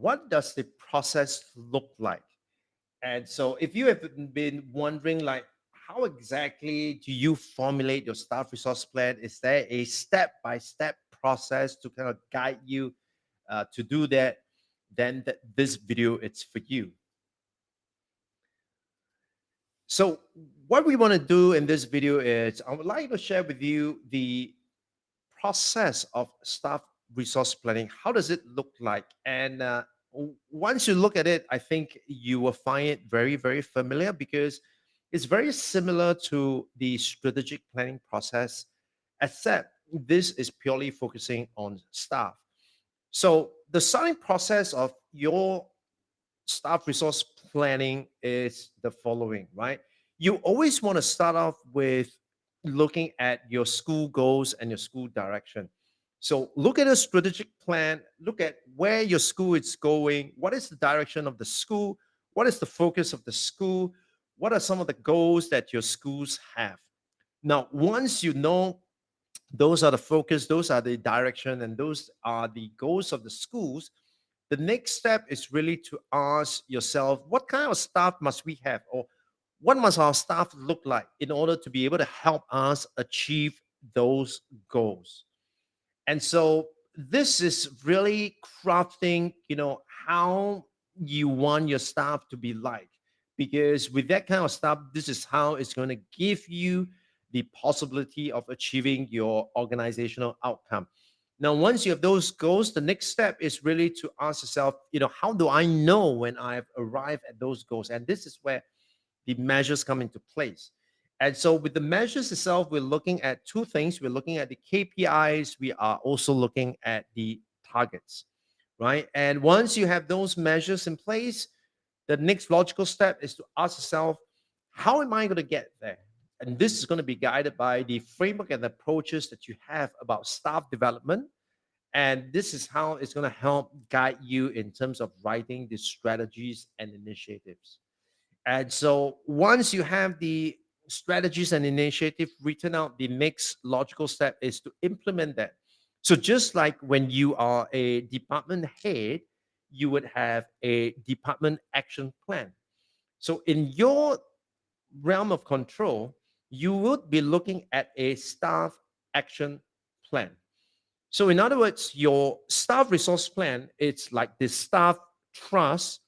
what does the process look like? And so if you have been wondering like how exactly do you formulate your staff resource plan? Is there a step-by-step process to kind of guide you to do that? Then this video it's for you. So what we want to do in this video is I would like to share with you the process of staff resource planning. How does it look like? And once you look at it, I think you will find it very, very familiar because it's very similar to the strategic planning process, except this is purely focusing on staff. So the starting process of your staff resource planning is the following, right? You always want to start off with looking at your school goals and your school direction. So look at a strategic plan, look at where your school is going, what is the direction of the school, what is the focus of the school, what are some of the goals that your schools have. Now, once you know those are the focus, those are the direction, and those are the goals of the schools, the next step is really to ask yourself, what kind of staff must we have, or what must our staff look like in order to be able to help us achieve those goals? And so this is really crafting, how you want your staff to be like. Because with that kind of stuff, this is how it's going to give you the possibility of achieving your organizational outcome. Now, once you have those goals, the next step is really to ask yourself, how do I know when I've arrived at those goals? And this is where the measures come into place. And so with the measures itself, we're looking at two things. We're looking at the KPIs. We are also looking at the targets, right? And once you have those measures in place, the next logical step is to ask yourself, how am I going to get there? And this is going to be guided by the framework and approaches that you have about staff development. And this is how it's going to help guide you in terms of writing the strategies and initiatives. And so once you have the strategies and initiative written out, the next logical step is to implement that. So just like when you are a department head, you would have a department action plan. So in your realm of control, you would be looking at a staff action plan. So in other words, your staff resource plan, it's like the staff trust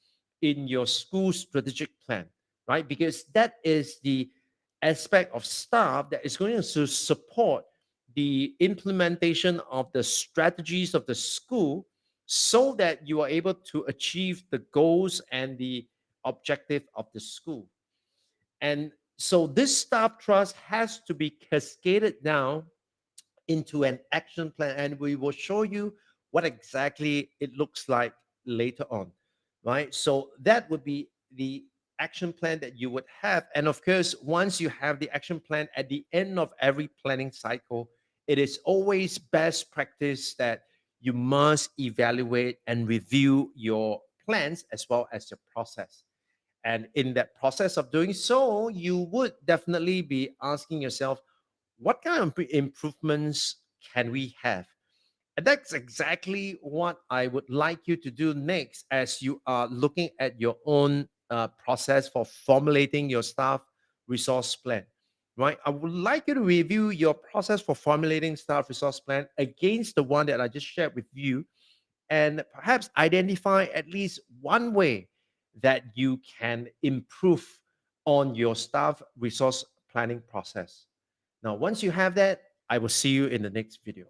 in your school strategic plan, right? Because that is the aspect of staff that is going to support the implementation of the strategies of the school so that you are able to achieve the goals and the objective of the school. And so this staff trust has to be cascaded down into an action plan, and we will show you what exactly it looks like later on, right? So that would be the action plan that you would have. And of course, once you have the action plan at the end of every planning cycle, it is always best practice that you must evaluate and review your plans as well as your process. And in that process of doing so, you would definitely be asking yourself, what kind of improvements can we have? And that's exactly what I would like you to do next as you are looking at your own process for formulating your staff resource plan, right? I would like you to review your process for formulating staff resource plan against the one that I just shared with you and perhaps identify at least one way that you can improve on your staff resource planning process. Now, once you have that, I will see you in the next video.